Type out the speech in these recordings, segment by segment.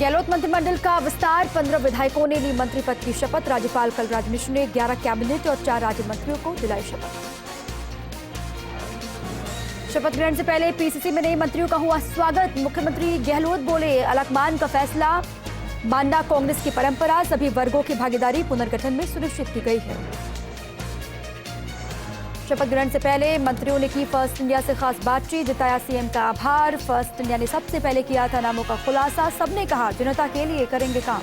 गहलोत मंत्रिमंडल का विस्तार, 15 विधायकों ने ली मंत्री पद की शपथ। राज्यपाल कलराज मिश्र ने 11 कैबिनेट और 4 राज्य मंत्रियों को दिलाई शपथ। शपथ ग्रहण से पहले पीसीसी में नए मंत्रियों का हुआ स्वागत। मुख्यमंत्री गहलोत बोले, अलकमान का फैसला मानना कांग्रेस की परंपरा, सभी वर्गों की भागीदारी पुनर्गठन में सुनिश्चित की गई है। शपथ ग्रहण से पहले मंत्रियों ने की फर्स्ट इंडिया से खास बातचीत, जताया सीएम का आभार। फर्स्ट इंडिया ने सबसे पहले किया था नामों का खुलासा, सबने कहा जनता के लिए करेंगे काम।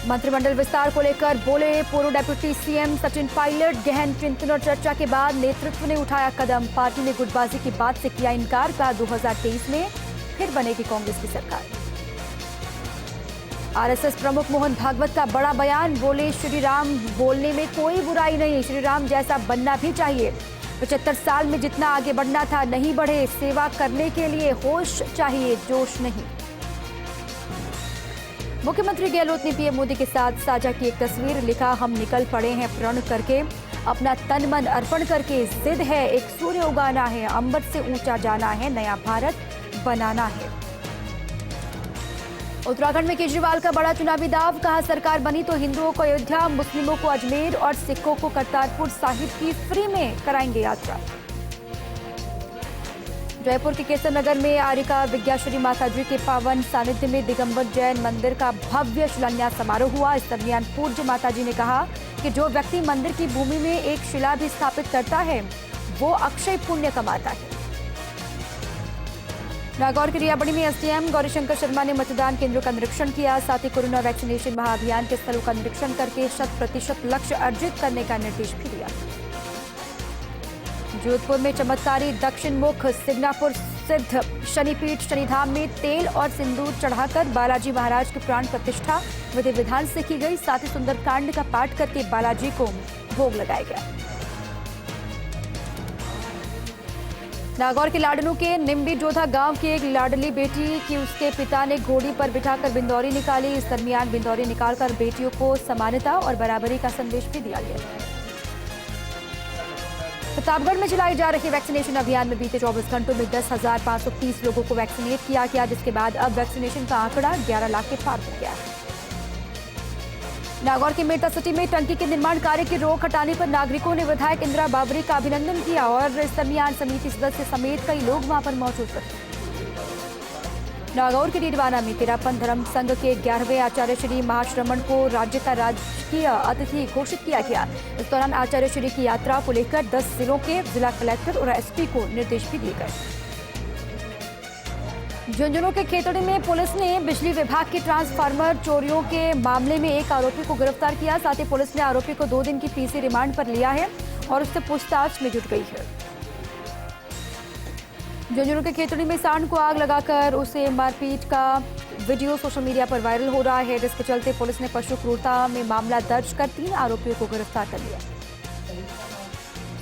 मंत्रिमंडल विस्तार को लेकर बोले पूर्व डेप्यूटी सीएम सचिन पायलट, गहन चिंतन और चर्चा के बाद नेतृत्व ने उठाया कदम। पार्टी ने गुटबाजी की बात से किया इनकार, कहा 2023 में फिर बनेगी कांग्रेस की सरकार। आरएसएस प्रमुख मोहन भागवत का बड़ा बयान, बोले श्री राम बोलने में कोई बुराई नहीं, श्री राम जैसा बनना भी चाहिए। 75 साल में जितना आगे बढ़ना था नहीं बढ़े, सेवा करने के लिए होश चाहिए, जोश नहीं। मुख्यमंत्री गहलोत ने पीएम मोदी के साथ साझा की एक तस्वीर, लिखा हम निकल पड़े हैं प्रण करके, अपना तन मन अर्पण करके। जिद है एक सूर्य उगाना है, अंबर से ऊंचा जाना है, नया भारत बनाना है। उत्तराखंड में केजरीवाल का बड़ा चुनावी दाव, कहा सरकार बनी तो हिंदुओं को अयोध्या, मुस्लिमों को अजमेर और सिखों को करतारपुर साहिब की फ्री में कराएंगे यात्रा। जयपुर के केसर नगर में आरिका विद्याश्री माताजी के पावन सानिध्य में दिगंबर जैन मंदिर का भव्य शिलान्यास समारोह हुआ। इस दरमियान पूज्य माताजी ने कहा कि जो व्यक्ति मंदिर की भूमि में एक शिला भी स्थापित करता है वो अक्षय पुण्य कमाता है। नागौर के रियाबड़ी में एसडीएम गौरीशंकर शर्मा ने मतदान केंद्रों का निरीक्षण किया, साथ ही कोरोना वैक्सीनेशन महाअभियान के स्थलों का निरीक्षण करके 100% लक्ष्य अर्जित करने का निर्देश भी दिया। जोधपुर में चमत्कारी दक्षिण मुख सिग्नापुर सिद्ध शनिपीठ शनिधाम में तेल और सिंदूर चढ़ाकर बालाजी महाराज की प्राण प्रतिष्ठा विधि विधान से की गई, साथ ही सुंदरकांड का पाठ करके बालाजी को भोग लगाया गया। नागौर के लाडनू के निम्बी जोधा गांव की एक लाडली बेटी की उसके पिता ने घोड़ी पर बिठाकर बिंदौरी निकाली। इस दरमियान बिंदौरी निकालकर बेटियों को समानता और बराबरी का संदेश भी दिया गया। प्रतापगढ़ में चलाई जा रही वैक्सीनेशन अभियान में बीते 24 घंटों में 10,530 लोगों को वैक्सीनेट किया गया, जिसके बाद अब वैक्सीनेशन का आंकड़ा 11 लाख के पार हो गया है। नागौर के मेटा सिटी में टंकी के निर्माण कार्य की रोक हटाने पर नागरिकों ने विधायक इंदिरा बावरी का अभिनंदन किया और इस दरमियान समिति सदस्य समेत कई लोग वहां पर मौजूद रहे। नागौर के डीडवाना में तेरापन धर्म संघ के 11वें आचार्य श्री महाश्रमण को राज्य का राजकीय अतिथि घोषित किया गया। इस दौरान आचार्य श्री की यात्रा को लेकर 10 जिलों के जिला कलेक्टर और एसपी को निर्देश भी दिए गए। झुंझुनू के खेतड़ी में पुलिस ने बिजली विभाग के ट्रांसफार्मर चोरियों के मामले में एक आरोपी को गिरफ्तार किया, साथ ही पुलिस ने आरोपी को 2 दिन की पीसी रिमांड पर लिया है और उससे पूछताछ में जुट गई है। झुंझुनू के खेतड़ी में सांड को आग लगाकर उसे मारपीट का वीडियो सोशल मीडिया पर वायरल हो रहा है, जिसके चलते पुलिस ने पशु क्रूरता में मामला दर्ज कर 3 आरोपियों को गिरफ्तार कर लिया।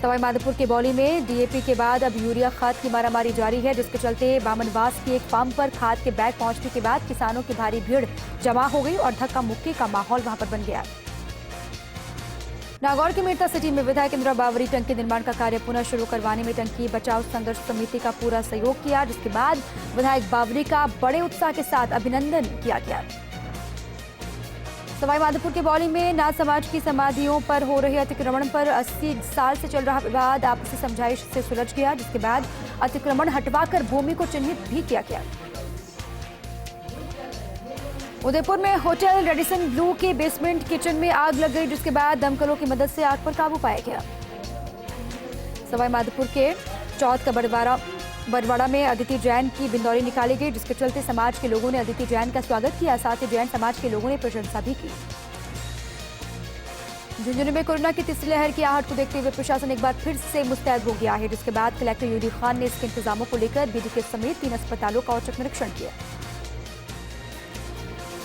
सवाईमाधोपुर के बौली में डीएपी के बाद अब यूरिया खाद की मारामारी जारी है, जिसके चलते बामनवास की एक फार्म पर खाद के बैग पहुंचने के बाद किसानों की भारी भीड़ जमा हो गई और धक्का मुक्की का माहौल वहां पर बन गया। नागौर के मेटा सिटी में विधायक इंदिरा बावरी टंकी निर्माण का कार्य पुनः शुरू करवाने में टंकी बचाओ संघर्ष समिति का पूरा सहयोग किया, जिसके बाद विधायक बावरी का बड़े उत्साह के साथ अभिनंदन किया गया। सवाईमाधोपुर के बौली में नाथ समाज की समाधियों पर हो रहे अतिक्रमण पर 80 साल से चल रहा विवाद आपसी समझाइश से सुलझ गया, जिसके बाद अतिक्रमण हटवाकर भूमि को चिन्हित भी किया गया। उदयपुर में होटल रेडिसन ब्लू के बेसमेंट किचन में आग लग गई, जिसके बाद दमकलों की मदद से आग पर काबू पाया गया। सवाईमाधोपुर के चौथ का बरवाड़ा में अदिति जैन की बिंदौरी निकाली गई, जिसके चलते समाज के लोगों ने अदिति जैन का स्वागत किया, साथ ही जैन समाज के लोगों ने प्रशंसा भी की। झुंझुनू में कोरोना की तीसरी लहर की आहट को देखते हुए प्रशासन एक बार फिर से मुस्तैद हो गया है, जिसके बाद कलेक्टर यूडी खान ने इसके इंतजामों को लेकर बीडीके समेत 3 अस्पतालों का औचक निरीक्षण किया।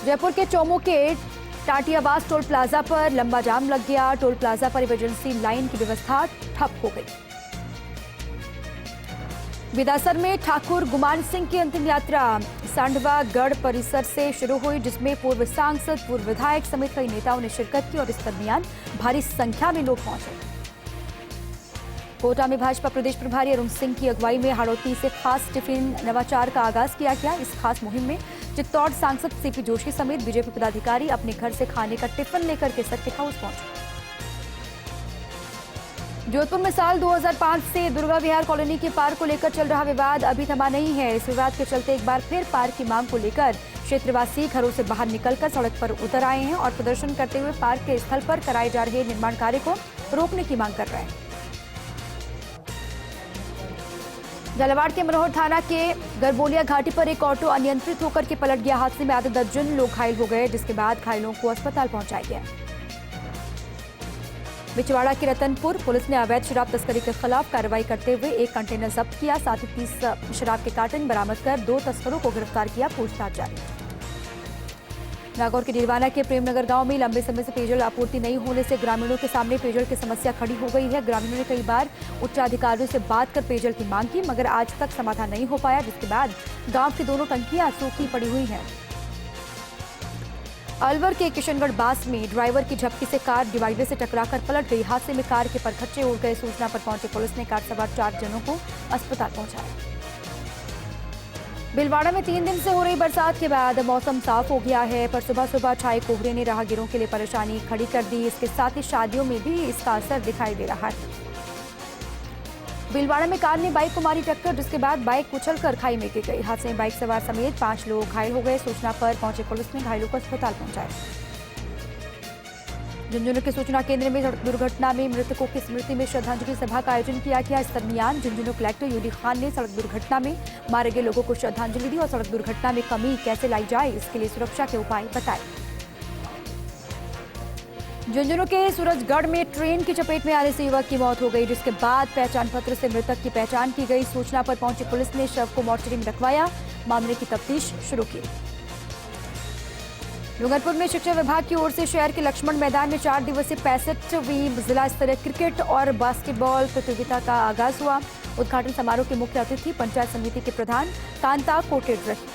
जयपुर के चौमू के टाटियावास टोल प्लाजा पर लंबा जाम लग गया। टोल प्लाजा पर इमरजेंसी लाइन की व्यवस्था ठप हो गई। विदासर में ठाकुर गुमान सिंह की अंतिम यात्रा सांडवा गढ़ परिसर से शुरू हुई, जिसमें पूर्व सांसद, पूर्व विधायक समेत कई नेताओं ने शिरकत की और इस दरमियान भारी संख्या में लोग पहुंचे। कोटा में भाजपा प्रदेश प्रभारी अरुण सिंह की अगुवाई में हाड़ौती से खास टिफिन नवाचार का आगाज किया गया। इस खास मुहिम में चित्तौड़ सांसद सीपी जोशी समेत बीजेपी पदाधिकारी अपने घर से खाने का टिफिन लेकर के सर्किट हाउस पहुंचे। जोधपुर में साल 2005 से दुर्गा विहार कॉलोनी के पार्क को लेकर चल रहा विवाद अभी थमा नहीं है। इस विवाद के चलते एक बार फिर पार्क की मांग को लेकर क्षेत्रवासी घरों से बाहर निकलकर सड़क पर उतर आए हैं और प्रदर्शन करते हुए पार्क के स्थल पर कराए जा रहे निर्माण कार्य को रोकने की मांग कर रहे हैं। झालावाड़ के मरोहर थाना के गरबोलिया घाटी पर एक ऑटो अनियंत्रित होकर के पलट गया। हादसे में आधे दर्जन लोग घायल हो गए, जिसके बाद घायलों को अस्पताल पहुंचाया गया। बिचवाड़ा के रतनपुर पुलिस ने अवैध शराब तस्करी के खिलाफ कार्रवाई करते हुए एक कंटेनर जब्त किया। साथ ही 30 शराब के कार्टन बरामद कर 2 तस्करों को गिरफ्तार किया। पूछताछ जारी। नागौर के डीरवाना के प्रेमनगर गांव में लंबे समय से पेयजल आपूर्ति नहीं होने से ग्रामीणों के सामने पेयजल की समस्या खड़ी हो गई है। ग्रामीणों ने कई बार उच्च अधिकारियों से बात कर पेयजल की मांग की, मगर आज तक समाधान नहीं हो पाया, जिसके बाद गांव की दोनों टंकियां सूखी पड़ी हुई हैं। अलवर के किशनगढ़ बास में ड्राइवर की झपकी से कार डिवाइडर से टकराकर पलट गई। हादसे में कार के परखच्चे उड़ गए। सूचना पर पहुंची पुलिस ने कार सवार 4 जनों को अस्पताल पहुंचाया। भीलवाड़ा में 3 दिन से हो रही बरसात के बाद मौसम साफ हो गया है, पर सुबह सुबह छाए कोहरे ने राहगीरों के लिए परेशानी खड़ी कर दी। इसके साथ ही शादियों में भी इसका असर दिखाई दे रहा है। भीलवाड़ा में कार ने बाइक को मारी टक्कर, जिसके बाद बाइक कुचलकर खाई में गिर गई। हादसे में बाइक सवार समेत 5 लोग घायल हो गए। सूचना पर पहुंचे पुलिस ने घायलों को अस्पताल पहुंचाया। झुंझुनू के सूचना केंद्र में सड़क दुर्घटना में मृतकों की स्मृति में श्रद्धांजलि सभा का आयोजन किया गया। इस दरमियान झुंझुनू कलेक्टर यूडी खान ने सड़क दुर्घटना में मारे गए लोगों को श्रद्धांजलि दी और सड़क दुर्घटना में कमी कैसे लाई जाए, इसके लिए सुरक्षा के उपाय बताए। झुंझुनू के सूरजगढ़ में ट्रेन की चपेट में आने से युवक की मौत हो गई, जिसके बाद पहचान पत्र से मृतक की पहचान की गई। सूचना पर पहुंची पुलिस ने शव को मोर्चरी में रखवाया। मामले की तफ्तीश शुरू की। डूंगरपुर में शिक्षा विभाग की ओर से शहर के लक्ष्मण मैदान में 4 दिवसीय 65वीं जिला स्तरीय क्रिकेट और बास्केटबॉल प्रतियोगिता का आगाज हुआ। उद्घाटन समारोह के मुख्य अतिथि पंचायत समिति के प्रधान कांता कोटेड रही।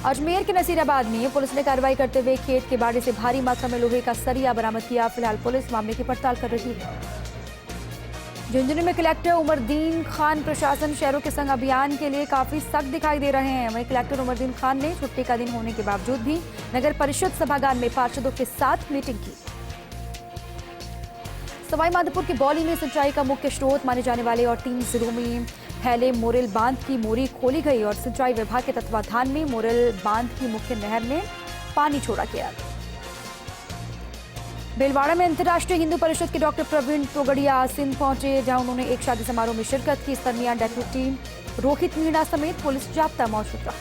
अजमेर के नसीराबाद में पुलिस ने कार्रवाई करते हुए खेत के बाड़े से भारी मात्रा में लोहे का सरिया बरामद किया। फिलहाल पुलिस मामले की पड़ताल कर रही है। झुंझुनू में कलेक्टर उमरदीन खान प्रशासन शहरों के संग अभियान के लिए काफी सख्त दिखाई दे रहे हैं। वहीं कलेक्टर उमरदीन खान ने छुट्टी का दिन होने के बावजूद भी नगर परिषद सभागार में पार्षदों के साथ मीटिंग की। सवाई माधोपुर के बौली में सिंचाई का मुख्य स्रोत माने जाने वाले और 3 जिलों में फैले मोरेल बांध की मोरी खोली गई और सिंचाई विभाग के तत्वाधान में मोरेल बांध की मुख्य नहर में पानी छोड़ा गया। भीलवाड़ा में अंतर्राष्ट्रीय हिंदू परिषद के डॉक्टर प्रवीण तोगड़िया सिंध पहुंचे, जहां उन्होंने एक शादी समारोह में शिरकत की। इस दरमियान डेप्यूटी रोहित मीणा समेत पुलिस जाब्ता मौजूद रहा।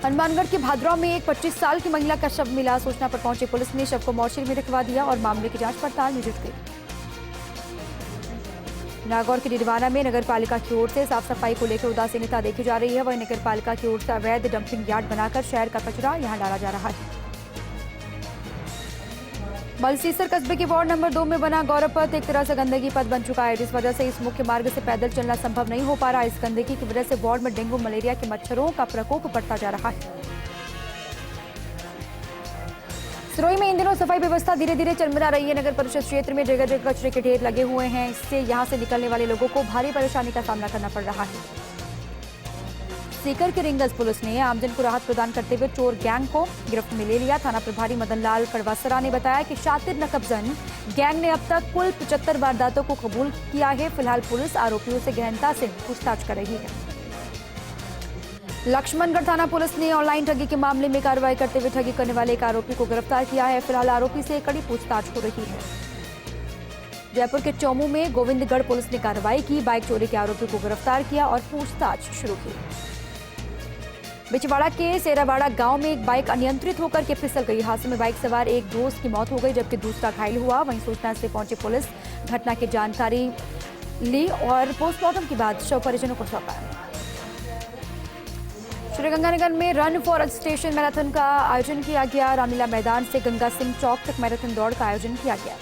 हनुमानगढ़ के भादराव में एक 25 साल की महिला का शव मिला। सूचना पर पहुंची पुलिस ने शव को मोर्चरी में रखवा दिया और मामले की जांच पड़ताल में जुट गई। नागौर के डिडवाना में नगर पालिका की ओर से साफ सफाई को लेकर उदासीनता देखी जा रही है। वहीं नगर पालिका की ओर से अवैध डंपिंग यार्ड बनाकर शहर का कचरा यहां डाला जा रहा है। मलसीसर कस्बे के वार्ड नंबर 2 में बना गौरव पथ एक तरह से गंदगी पथ बन चुका है, जिस वजह से इस मुख्य मार्ग से पैदल चलना संभव नहीं हो पा रहा। इस गंदगी की वजह से वार्ड में डेंगू मलेरिया के मच्छरों का प्रकोप बढ़ता जा रहा है। सिरोही में इन दिनों सफाई व्यवस्था धीरे धीरे चरमरा रही है। नगर परिषद क्षेत्र में जगह जगह कचरे के ढेर लगे हुए हैं। इससे यहां से निकलने वाले लोगों को भारी परेशानी का सामना करना पड़ रहा है। सीकर के रिंगस पुलिस ने आमजन को राहत प्रदान करते हुए चोर गैंग को गिरफ्त में ले लिया। थाना प्रभारी मदन लाल कड़वासरा ने बताया कि शातिर नकबजन गैंग ने अब तक कुल 75 वारदातों को कबूल किया है। फिलहाल पुलिस आरोपियों से गहनता से पूछताछ कर रही है। लक्ष्मणगढ़ थाना पुलिस ने ऑनलाइन ठगी के मामले में कार्रवाई करते हुए ठगी करने वाले एक आरोपी को गिरफ्तार किया है। फिलहाल आरोपी से कड़ी पूछताछ हो रही है। जयपुर के चौमू में गोविंदगढ़ पुलिस ने कार्रवाई की। बाइक चोरी के आरोपी को गिरफ्तार किया और पूछताछ शुरू की। बिचवाड़ा के सेरावाड़ा गांव में एक बाइक अनियंत्रित होकर के फिसल गई। हादसे में बाइक सवार एक दोस्त की मौत हो गई, जबकि दूसरा घायल हुआ। वहीं सूचना से पहुंची पुलिस घटना की जानकारी ली और पोस्टमार्टम के बाद शव परिजनों को सौंपा। श्रीगंगानगर में रन फॉर स्टेशन मैराथन का आयोजन किया गया। रामलीला मैदान से गंगा सिंह चौक तक मैराथन दौड़ का आयोजन किया गया।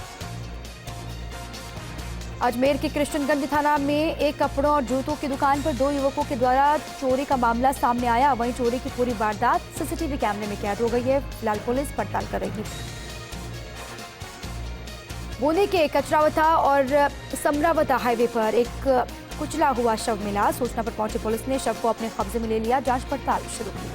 अजमेर के कृष्णगंज थाना में एक कपड़ों और जूतों की दुकान पर 2 युवकों के द्वारा चोरी का मामला सामने आया। वहीं चोरी की पूरी वारदात सीसीटीवी कैमरे में कैद हो गई है। फिलहाल पुलिस पड़ताल कर रही है। बूंदी के कचरावथा और समरावता हाईवे पर एक कुचला हुआ शव मिला। सूचना पर पहुंची पुलिस ने शव को अपने कब्जे में ले लिया। जांच पड़ताल शुरू की।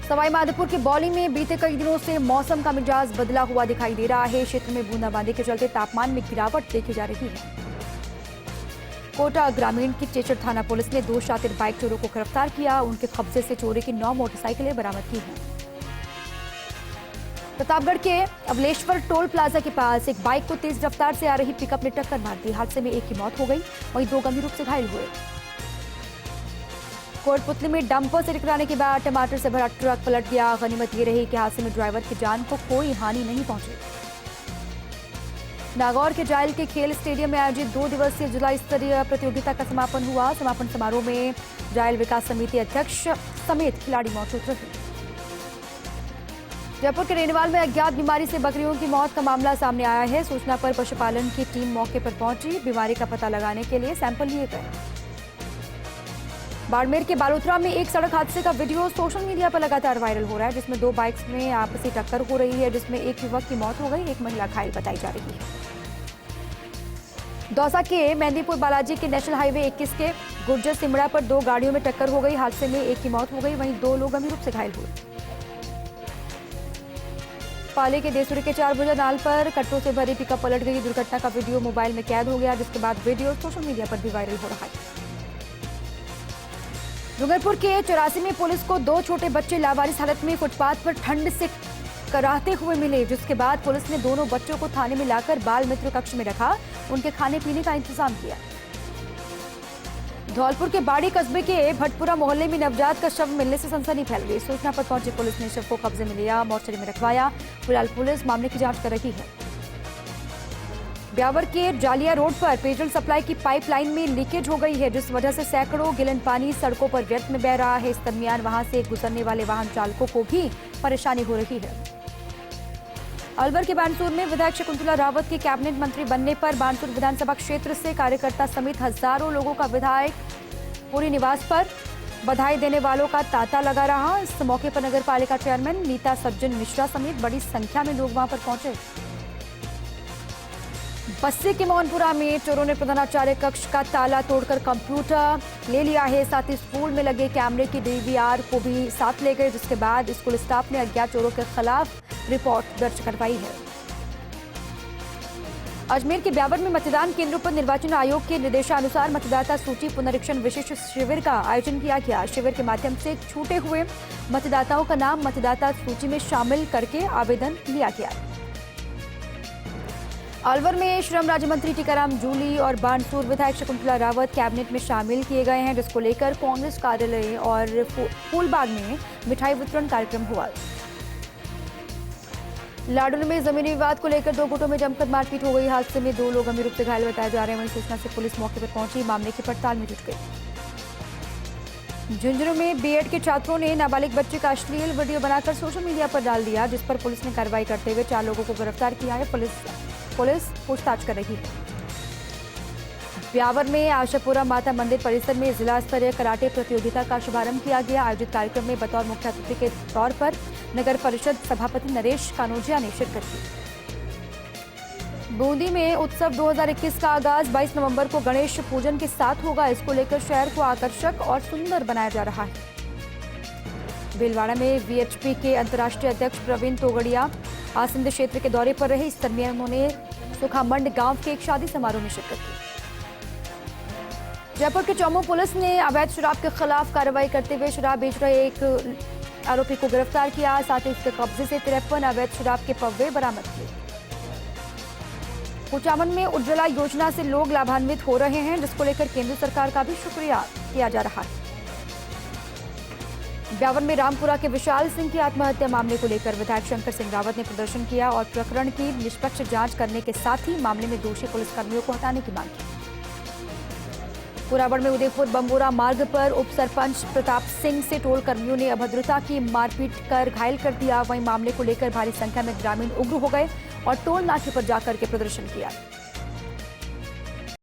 सवाई माधोपुर के बौली में बीते कई दिनों से मौसम का मिजाज बदला हुआ दिखाई दे रहा है। क्षेत्र में बूंदाबांदी के चलते तापमान में गिरावट देखी जा रही है। कोटा ग्रामीण की चेचर थाना पुलिस ने 2 शातिर बाइक चोरों को गिरफ्तार किया। उनके कब्जे से चोरी की 9 मोटरसाइकिलें बरामद की हैं। प्रतापगढ़ के अबलेश्वर टोल प्लाजा के पास एक बाइक को तेज रफ्तार से आ रही पिकअप ने टक्कर मार दी। हादसे में एक की मौत हो गई, वहीं 2 गंभीर रूप से घायल हुए। कोटपुतली में डंपर से टकराने के बाद टमाटर से भरा ट्रक पलट गया। गनीमत ये रही कि हादसे में ड्राइवर की जान को कोई हानि नहीं पहुंची। नागौर के जायल के खेल स्टेडियम में आयोजित 2 दिवसीय जिला स्तरीय प्रतियोगिता का समापन हुआ। समापन समारोह में जायल विकास समिति अध्यक्ष समेत खिलाड़ी मौजूद रहे। जयपुर के रेणवाल में अज्ञात बीमारी से बकरियों की मौत का मामला सामने आया है। सूचना पर पशुपालन की टीम मौके पर पहुंची। बीमारी का पता लगाने के लिए सैंपल लिए गए। बाड़मेर के बालोतरा में एक सड़क हादसे का वीडियो सोशल मीडिया पर लगातार वायरल हो रहा है, जिसमें 2 बाइक्स में आपसी टक्कर हो रही है, जिसमें एक युवक की मौत हो गई, एक महिला घायल बताई जा रही है। दौसा के मेहंदीपुर बालाजी के नेशनल हाईवे 21 के गुर्जर सिमड़ा पर 2 गाड़ियों में टक्कर हो गई। हादसे में एक की मौत हो गई, वहीं 2 लोग गंभीर रूप से घायल हुए। पाली के देसुरी के 4 भुजा नाल पर कट्टों से भरी पिकअप पलट गई। दुर्घटना का वीडियो मोबाइल में कैद हो गया, जिसके बाद वीडियो सोशल मीडिया पर भी वायरल हो रहा है। डूंगरपुर के 84 में पुलिस को 2 छोटे बच्चे लावारिस हालत में फुटपाथ पर ठंड से कराहते हुए मिले, जिसके बाद पुलिस ने दोनों बच्चों को थाने में लाकर बाल मित्र कक्ष में रखा। उनके खाने पीने का इंतजाम किया। धौलपुर के बाड़ी कस्बे के भटपुरा मोहल्ले में नवजात का शव मिलने से सनसनी फैल गई। सूचना पर पहुंची पुलिस ने शव को कब्जे में लिया, मोर्चरी में रखवाया। फिलहाल पुलिस मामले की जांच कर रही है। ब्यावर के जालिया रोड पर पेयजल सप्लाई की पाइपलाइन में लीकेज हो गई है, जिस वजह से सैकड़ों गैलन पानी सड़कों पर व्यर्थ में बह रहा है। इस दरमियान वहां से गुजरने वाले वाहन चालकों को भी परेशानी हो रही है। अलवर के बानसूर में विधायक शकुंतला रावत के कैबिनेट मंत्री बनने पर बानसूर विधानसभा क्षेत्र से कार्यकर्ता समेत हजारों लोगों का विधायक पुरी निवास पर बधाई देने वालों का तांता लगा रहा। इस मौके पर नगर पालिका चेयरमैन नीता सज्जन मिश्रा समेत बड़ी संख्या में लोग वहां पर पहुंचे। बस्सी के मोहनपुरा में चोरों ने प्रधानाचार्य कक्ष का ताला तोड़कर कंप्यूटर ले लिया है। साथ ही स्कूल में लगे कैमरे की डीवीआर को भी साथ ले गए, जिसके बाद स्कूल स्टाफ ने अज्ञात चोरों के खिलाफ रिपोर्ट दर्ज करवाई है। अजमेर के ब्यावर में मतदान केंद्रों पर निर्वाचन आयोग के निर्देशानुसार मतदाता सूची पुनरीक्षण विशेष शिविर का आयोजन किया गया। शिविर के माध्यम से छूटे हुए मतदाताओं का नाम मतदाता सूची में शामिल करके आवेदन लिया गया। अलवर में श्रम राज्य मंत्री टीकाराम जूली और बानसूर विधायक शकुंतला रावत कैबिनेट में शामिल किए गए हैं, जिसको लेकर कांग्रेस कार्यालय और फूलबाग में मिठाई वितरण कार्यक्रम हुआ। लाडोल में जमीनी विवाद को लेकर 2 गुटों में जमकर मारपीट हो गई। हादसे में 2 लोग गंभीर रूप से घायल बताए जा रहे हैं। वहीं सूचना से पुलिस मौके पर पहुंची, मामले की पड़ताल में जुट गई। झुंझुनू में बीएड के छात्रों ने नाबालिग बच्चे का अश्लील वीडियो बनाकर सोशल मीडिया पर डाल दिया, जिस पर पुलिस ने कार्रवाई करते हुए 4 लोगों को गिरफ्तार किया है। पुलिस पूछताछ कर रही है। ब्यावर में आशापुरा माता मंदिर परिसर में जिला स्तरीय कराटे प्रतियोगिता का शुभारंभ किया गया। आयोजित कार्यक्रम में बतौर मुख्य अतिथि के तौर पर नगर परिषद सभापति नरेश कानोजिया ने शिरकत की। बूंदी में उत्सव 2021 का आगाज 22 नवंबर को गणेश पूजन के साथ होगा। इसको लेकर शहर को आकर्षक और सुंदर बनाया जा रहा है। भीलवाड़ा में वीएचपी के अंतर्राष्ट्रीय अध्यक्ष प्रवीण तोगड़िया आसिंद क्षेत्र के दौरे पर रहे। इस दरमियान उन्होंने सुखामंड गांव के एक शादी समारोह में शिरकत की। जयपुर के चौमू पुलिस ने अवैध शराब के खिलाफ कार्रवाई करते हुए शराब बेच रहे एक आरोपी को गिरफ्तार किया। साथ ही उसके कब्जे से 53 अवैध शराब के पव्वे बरामद किए। कुचामन में उज्ज्वला योजना से लोग लाभान्वित हो रहे हैं, जिसको लेकर केंद्र सरकार का भी शुक्रिया किया जा रहा है। ब्यावर में रामपुरा के विशाल सिंह की आत्महत्या मामले को लेकर विधायक शंकर सिंह रावत ने प्रदर्शन किया और प्रकरण की निष्पक्ष जांच करने के साथ ही मामले में दोषी पुलिसकर्मियों को हटाने की मांग की। पुरावड़ में उदयपुर बम्बोरा मार्ग पर उप सरपंच प्रताप सिंह से टोल कर्मियों ने अभद्रता की मारपीट कर घायल कर दिया। वहीं मामले को लेकर भारी संख्या में ग्रामीण उग्र हो गए और टोल नाके पर जाकर के प्रदर्शन किया।